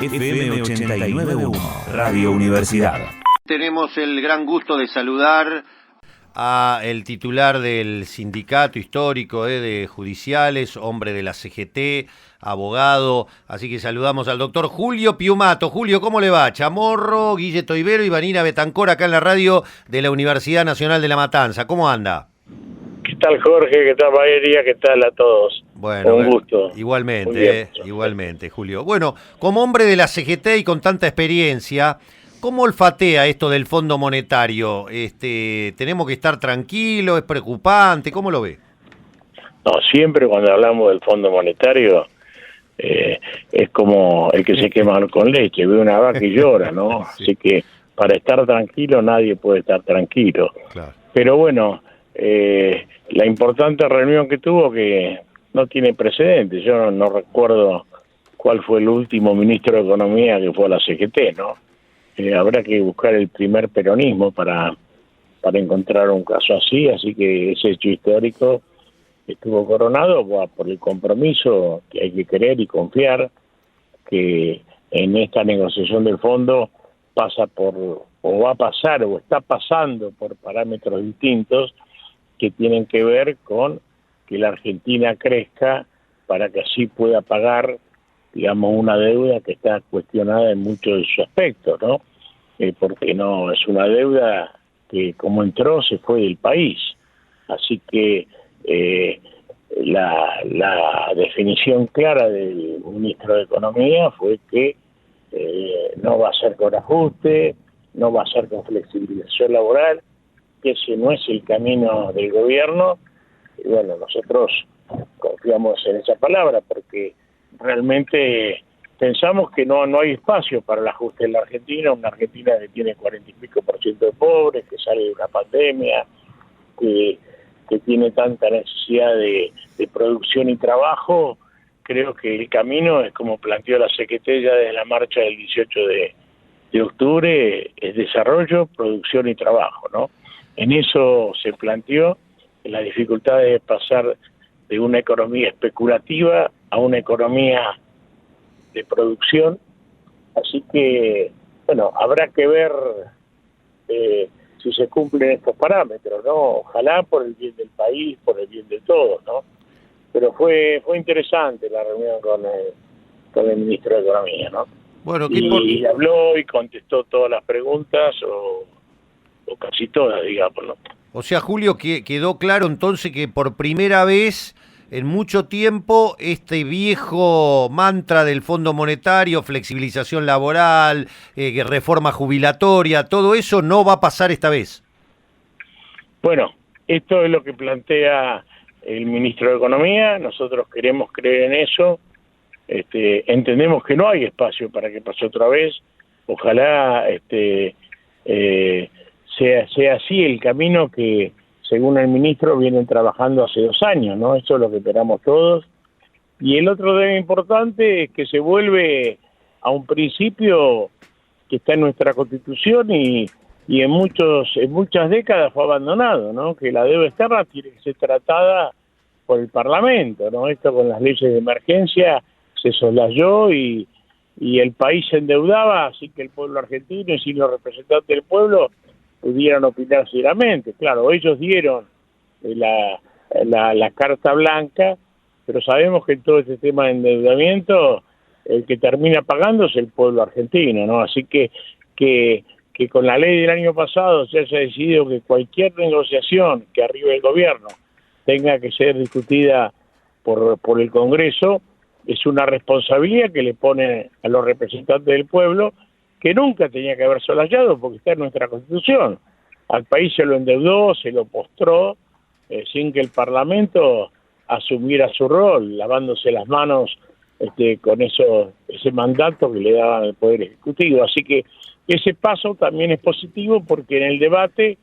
FM 89.1, Radio Universidad. Tenemos el gran gusto de saludar a el titular del sindicato histórico de judiciales, hombre de la CGT, abogado, así que saludamos al doctor Julio Piumato. Julio, ¿cómo le va? Chamorro, Guille Toibero y Vanina Betancor acá en la radio de la Universidad Nacional de La Matanza. ¿Cómo anda? ¿Qué tal, Jorge? ¿Qué tal, Valeria? ¿Qué tal a todos? Bueno, un gusto. Igualmente, Julio. Bueno, como hombre de la CGT y con tanta experiencia, ¿cómo olfatea esto del Fondo Monetario? ¿Tenemos que estar tranquilos? ¿Es preocupante? ¿Cómo lo ve? No, siempre cuando hablamos del Fondo Monetario es como el que se quema con leche, ve una vaca y llora, ¿no? Sí. Así que para estar tranquilo nadie puede estar tranquilo. Claro. Pero bueno, la importante reunión que tuvo que no tiene precedentes. Yo no recuerdo cuál fue el último ministro de Economía que fue a la CGT, ¿no? Habrá que buscar el primer peronismo para encontrar un caso así que ese hecho histórico estuvo coronado por el compromiso que hay que querer y confiar que en esta negociación del fondo pasa por, o va a pasar, o está pasando por parámetros distintos que tienen que ver con que la Argentina crezca para que así pueda pagar, digamos, una deuda que está cuestionada en muchos de sus aspectos, ¿no? Porque no es una deuda que como entró se fue del país. Así que la definición clara del ministro de Economía fue que no va a ser con ajuste, no va a ser con flexibilización laboral, que ese no es el camino del gobierno. Y bueno, nosotros confiamos en esa palabra porque realmente pensamos que no hay espacio para el ajuste en la Argentina, una Argentina que tiene 40 y pico % de pobres, que sale de una pandemia, que tiene tanta necesidad de producción y trabajo. Creo que el camino es como planteó la CGT ya desde la marcha del 18 de octubre, es desarrollo, producción y trabajo, ¿no? En eso se planteó la dificultad de pasar de una economía especulativa a una economía de producción. Así que, bueno, habrá que ver si se cumplen estos parámetros, ¿no? Ojalá por el bien del país, por el bien de todos, ¿no? Pero fue interesante la reunión con el ministro de Economía, ¿no? Bueno, y habló y contestó todas las preguntas, o casi todas, digamos, ¿no? O sea, Julio, quedó claro entonces que por primera vez en mucho tiempo este viejo mantra del Fondo Monetario, flexibilización laboral, reforma jubilatoria, todo eso no va a pasar esta vez. Bueno, esto es lo que plantea el ministro de Economía. Nosotros queremos creer en eso. Entendemos que no hay espacio para que pase otra vez. Ojalá sea así el camino que, según el ministro, vienen trabajando hace 2 años, ¿no? Eso es lo que esperamos todos. Y el otro tema importante es que se vuelve a un principio que está en nuestra Constitución y en muchas décadas fue abandonado, ¿no? Que la deuda externa tiene que ser tratada por el Parlamento, ¿no? Esto con las leyes de emergencia se soslayó y el país se endeudaba, así que el pueblo argentino y sin los representantes del pueblo pudieran opinar seriamente. Claro, ellos dieron la carta blanca, pero sabemos que en todo este tema de endeudamiento el que termina pagando es el pueblo argentino, ¿no? Así que con la ley del año pasado se haya decidido que cualquier negociación que arribe el gobierno tenga que ser discutida por el Congreso, es una responsabilidad que le pone a los representantes del pueblo, que nunca tenía que haber solayado porque está en nuestra Constitución. Al país se lo endeudó, se lo postró, sin que el Parlamento asumiera su rol, lavándose las manos con ese mandato que le daban al Poder Ejecutivo. Así que ese paso también es positivo porque en el debate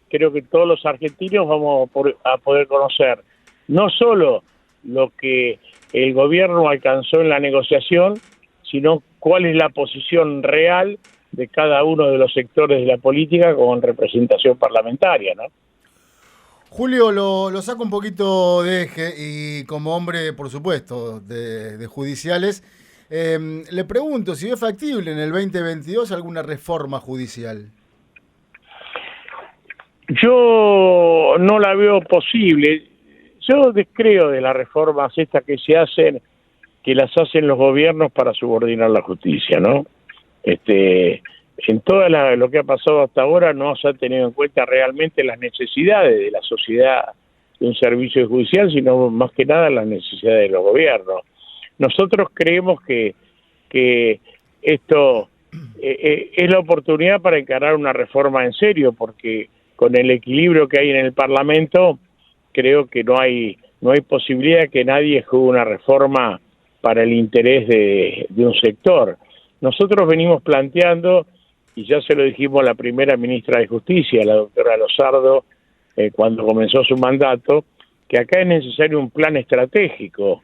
creo que todos los argentinos vamos a poder conocer no solo lo que el gobierno alcanzó en la negociación, sino cuál es la posición real de cada uno de los sectores de la política con representación parlamentaria, ¿no? Julio, lo saco un poquito de eje y como hombre, por supuesto, de judiciales, Le pregunto si es factible en el 2022 alguna reforma judicial. Yo no la veo posible. Yo descreo de las reformas estas que se hacen, que las hacen los gobiernos para subordinar la justicia, ¿no? En todo lo que ha pasado hasta ahora no se ha tenido en cuenta realmente las necesidades de la sociedad de un servicio judicial, sino más que nada las necesidades de los gobiernos. Nosotros creemos que esto es la oportunidad para encarar una reforma en serio, porque con el equilibrio que hay en el Parlamento, creo que no hay posibilidad de que nadie juegue una reforma para el interés de un sector. Nosotros venimos planteando, y ya se lo dijimos a la primera ministra de Justicia, la doctora Lozardo, cuando comenzó su mandato, que acá es necesario un plan estratégico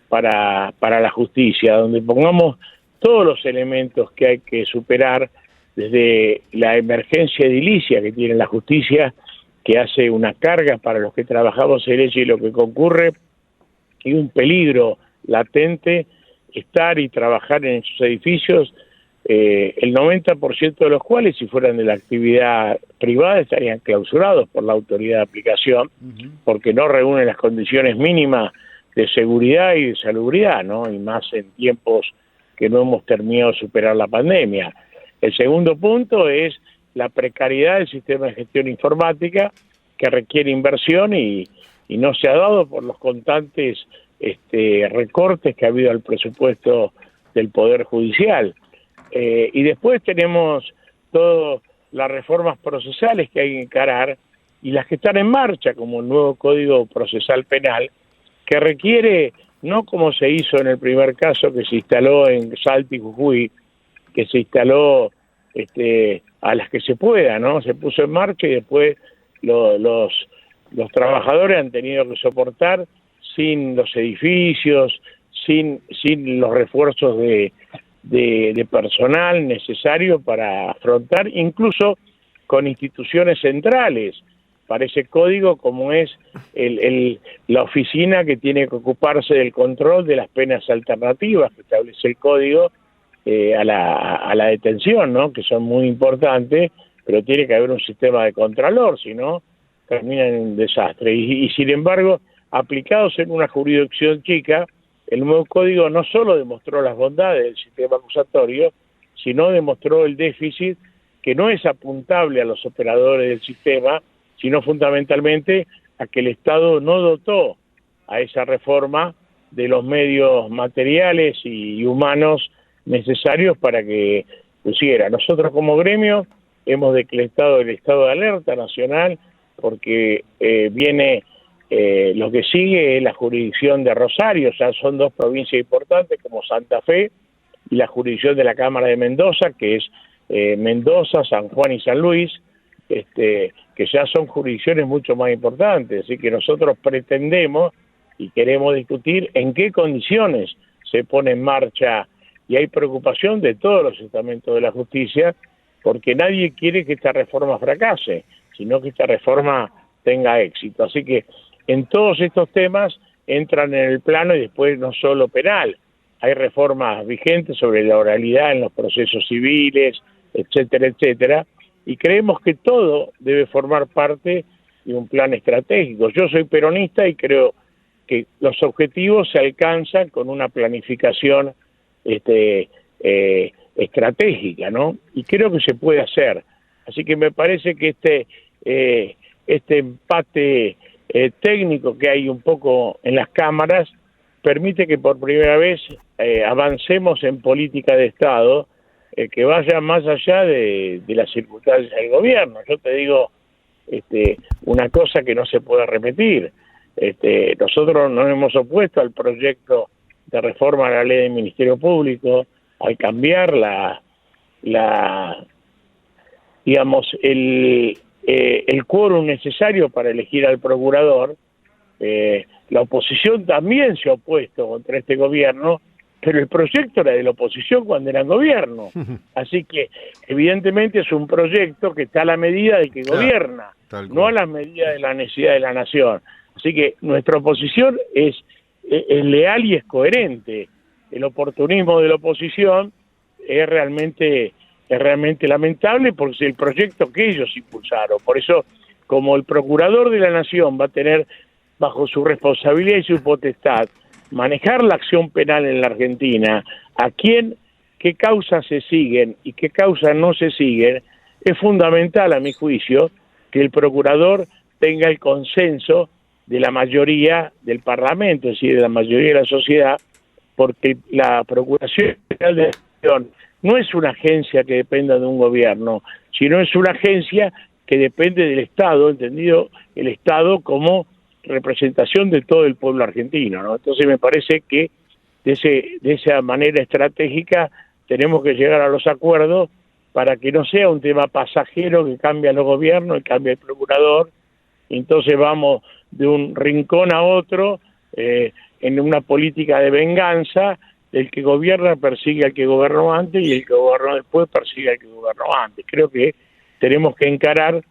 para la justicia, donde pongamos todos los elementos que hay que superar, desde la emergencia edilicia que tiene la justicia, que hace una carga para los que trabajamos en ella y lo que concurre, y un peligro latente estar y trabajar en esos edificios, el 90% de los cuales, si fueran de la actividad privada, estarían clausurados por la autoridad de aplicación, porque no reúnen las condiciones mínimas de seguridad y de salubridad, ¿no? Y más en tiempos que no hemos terminado de superar la pandemia. El segundo punto es la precariedad del sistema de gestión informática, que requiere inversión y no se ha dado por los constantes recortes que ha habido al presupuesto del Poder Judicial. Y después tenemos todas las reformas procesales que hay que encarar y las que están en marcha, como el nuevo Código Procesal Penal, que requiere, no como se hizo en el primer caso que se instaló en Salta y Jujuy, que se instaló a las que se pueda, ¿no? Se puso en marcha y después los trabajadores han tenido que soportar sin los edificios, sin los refuerzos de personal necesario para afrontar, incluso con instituciones centrales para ese código, como es la oficina que tiene que ocuparse del control de las penas alternativas que establece el código a la detención, ¿no? Que son muy importantes, pero tiene que haber un sistema de contralor, si no termina en un desastre. Y sin embargo, aplicados en una jurisdicción chica, el nuevo código no solo demostró las bondades del sistema acusatorio, sino demostró el déficit, que no es apuntable a los operadores del sistema, sino fundamentalmente a que el Estado no dotó a esa reforma de los medios materiales y humanos necesarios para que pusiera. Nosotros como gremio hemos decretado el estado de alerta nacional porque viene lo que sigue es la jurisdicción de Rosario, ya son dos provincias importantes como Santa Fe y la jurisdicción de la Cámara de Mendoza, que es Mendoza, San Juan y San Luis, que ya son jurisdicciones mucho más importantes, así que nosotros pretendemos y queremos discutir en qué condiciones se pone en marcha, y hay preocupación de todos los estamentos de la justicia, porque nadie quiere que esta reforma fracase, sino que esta reforma tenga éxito. Así que en todos estos temas entran en el plano y después no solo penal, hay reformas vigentes sobre la oralidad en los procesos civiles, etcétera, etcétera, y creemos que todo debe formar parte de un plan estratégico. Yo soy peronista y creo que los objetivos se alcanzan con una planificación estratégica, ¿no? Y creo que se puede hacer. Así que me parece que este empate técnico que hay un poco en las cámaras permite que por primera vez avancemos en política de Estado que vaya más allá de las circunstancias del gobierno. Yo te digo una cosa que no se puede repetir. Nosotros nos hemos opuesto al proyecto de reforma a la ley del Ministerio Público, al cambiar el quórum necesario para elegir al procurador. La oposición también se ha opuesto contra este gobierno, pero el proyecto era de la oposición cuando era gobierno. Así que, evidentemente, es un proyecto que está a la medida del que gobierna, no a la medida de la necesidad de la nación. Así que nuestra oposición es leal y es coherente. el oportunismo de la oposición es realmente lamentable porque es el proyecto que ellos impulsaron. Por eso, como el procurador de la Nación va a tener bajo su responsabilidad y su potestad manejar la acción penal en la Argentina, qué causas se siguen y qué causas no se siguen, es fundamental, a mi juicio, que el procurador tenga el consenso de la mayoría del Parlamento, es decir, de la mayoría de la sociedad, porque la Procuración General de la Nación no es una agencia que dependa de un gobierno, sino es una agencia que depende del Estado, entendido el Estado como representación de todo el pueblo argentino, ¿no? Entonces me parece que de esa manera estratégica tenemos que llegar a los acuerdos para que no sea un tema pasajero que cambia los gobiernos y cambia el procurador, y entonces vamos de un rincón a otro en una política de venganza. El que gobierna persigue al que gobernó antes y el que gobernó después persigue al que gobernó antes. Creo que tenemos que encarar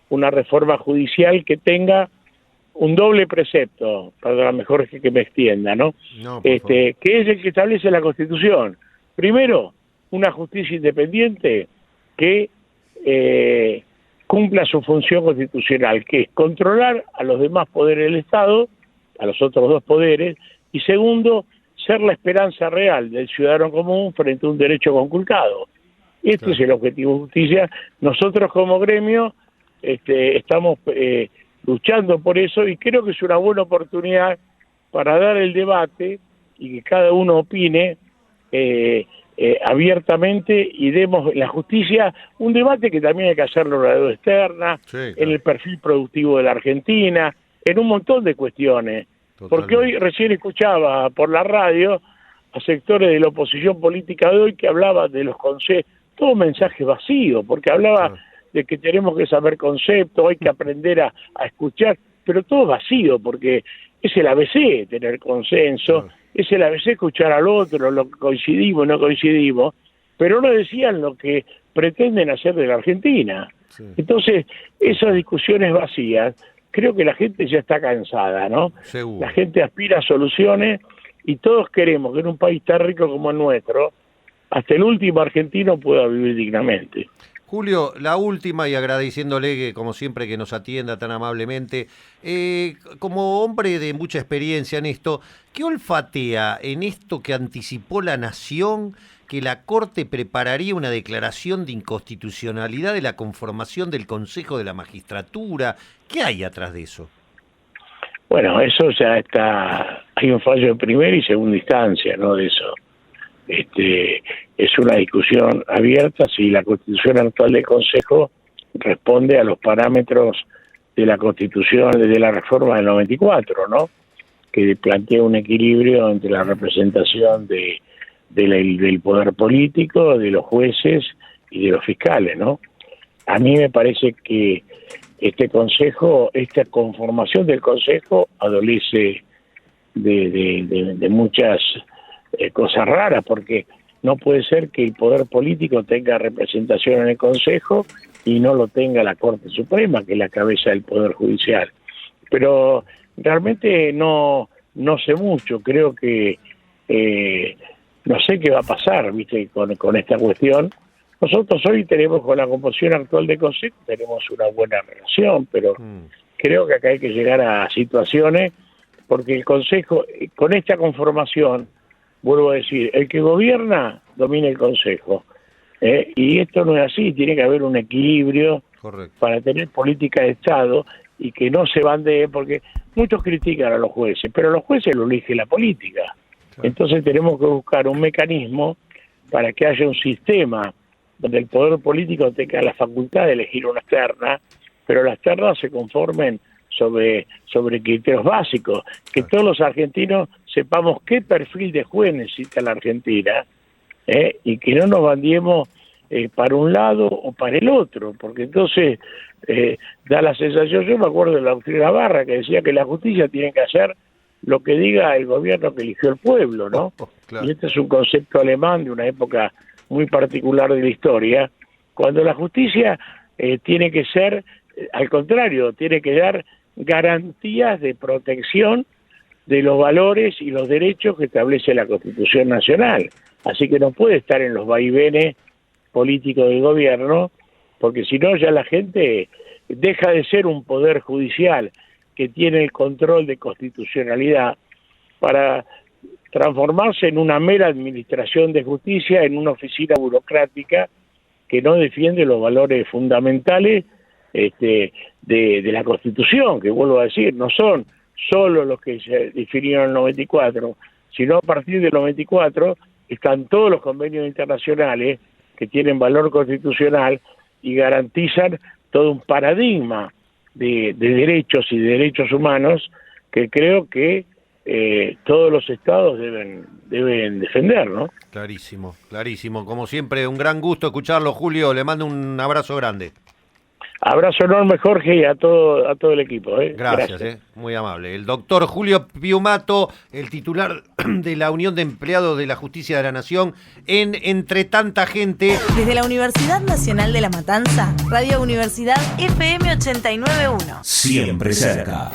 una reforma judicial que tenga un doble precepto, para mejor que me extienda, ¿no? Que es el que establece la Constitución. Primero, una justicia independiente que cumpla su función constitucional, que es controlar a los demás poderes del Estado, a los otros dos poderes, y segundo, ser la esperanza real del ciudadano común frente a un derecho conculcado. Este es el objetivo de justicia. Nosotros como gremio estamos luchando por eso y creo que es una buena oportunidad para dar el debate y que cada uno opine abiertamente y demos la justicia un debate que también hay que hacerlo en la deuda externa, en el perfil productivo de la Argentina, en un montón de cuestiones. Porque hoy recién escuchaba por la radio a sectores de la oposición política de hoy que hablaban de los conceptos, todo mensaje vacío, porque hablaba de que tenemos que saber conceptos, hay que aprender a escuchar, pero todo vacío, porque es el ABC tener consenso, es el ABC escuchar al otro, lo que coincidimos, no coincidimos, pero no decían lo que pretenden hacer de la Argentina. Entonces, esas discusiones vacías, creo que la gente ya está cansada, ¿no? Seguro. La gente aspira a soluciones y todos queremos que en un país tan rico como el nuestro, hasta el último argentino pueda vivir dignamente. Julio, la última y agradeciéndole que como siempre que nos atienda tan amablemente, como hombre de mucha experiencia en esto, ¿qué olfatea en esto que anticipó la Nación que la Corte prepararía una declaración de inconstitucionalidad de la conformación del Consejo de la Magistratura? ¿Qué hay atrás de eso? Bueno, eso ya está, hay un fallo de primera y segunda instancia, ¿no? De eso. Es una discusión abierta si la Constitución actual del Consejo responde a los parámetros de la Constitución de la reforma del 94, ¿no? Que plantea un equilibrio entre la representación del poder político, de los jueces y de los fiscales, ¿no? A mí me parece que este Consejo, esta conformación del Consejo adolece de muchas cosas raras, porque no puede ser que el poder político tenga representación en el Consejo y no lo tenga la Corte Suprema, que es la cabeza del Poder Judicial. Pero realmente no sé mucho, creo que no sé qué va a pasar, ¿viste? Con esta cuestión. Nosotros hoy tenemos, con la composición actual del Consejo, tenemos una buena relación, pero creo que acá hay que llegar a situaciones, porque el Consejo, con esta conformación, vuelvo a decir, el que gobierna domina el Consejo. Y esto no es así, tiene que haber un equilibrio. Correcto. Para tener política de Estado y que no se bandee, porque muchos critican a los jueces, pero los jueces lo elige la política. Claro. Entonces tenemos que buscar un mecanismo para que haya un sistema donde el poder político tenga la facultad de elegir una terna, pero las ternas se conformen sobre criterios básicos, que todos los argentinos sepamos qué perfil de juez necesita la Argentina, y que no nos bandiemos para un lado o para el otro, porque entonces da la sensación, yo me acuerdo de la doctrina Barra, que decía que la justicia tiene que hacer lo que diga el gobierno que eligió el pueblo, ¿no? Claro. Y este es un concepto alemán de una época muy particular de la historia, cuando la justicia tiene que ser, al contrario, tiene que dar garantías de protección de los valores y los derechos que establece la Constitución Nacional. Así que no puede estar en los vaivenes políticos del gobierno, porque si no ya la gente deja de ser un poder judicial que tiene el control de constitucionalidad para transformarse en una mera administración de justicia, en una oficina burocrática que no defiende los valores fundamentales de la Constitución, que vuelvo a decir, no son solo los que se definieron en el 94, sino a partir del 94 están todos los convenios internacionales que tienen valor constitucional y garantizan todo un paradigma de derechos y de derechos humanos que creo que todos los estados deben defender, ¿no? Clarísimo, clarísimo. Como siempre, un gran gusto escucharlo, Julio. Le mando un abrazo grande. Abrazo enorme, Jorge, y a todo el equipo. Gracias. Muy amable. El doctor Julio Piumato, el titular de la Unión de Empleados de la Justicia de la Nación, en Entre Tanta Gente. Desde la Universidad Nacional de La Matanza, Radio Universidad FM 89.1. Siempre cerca.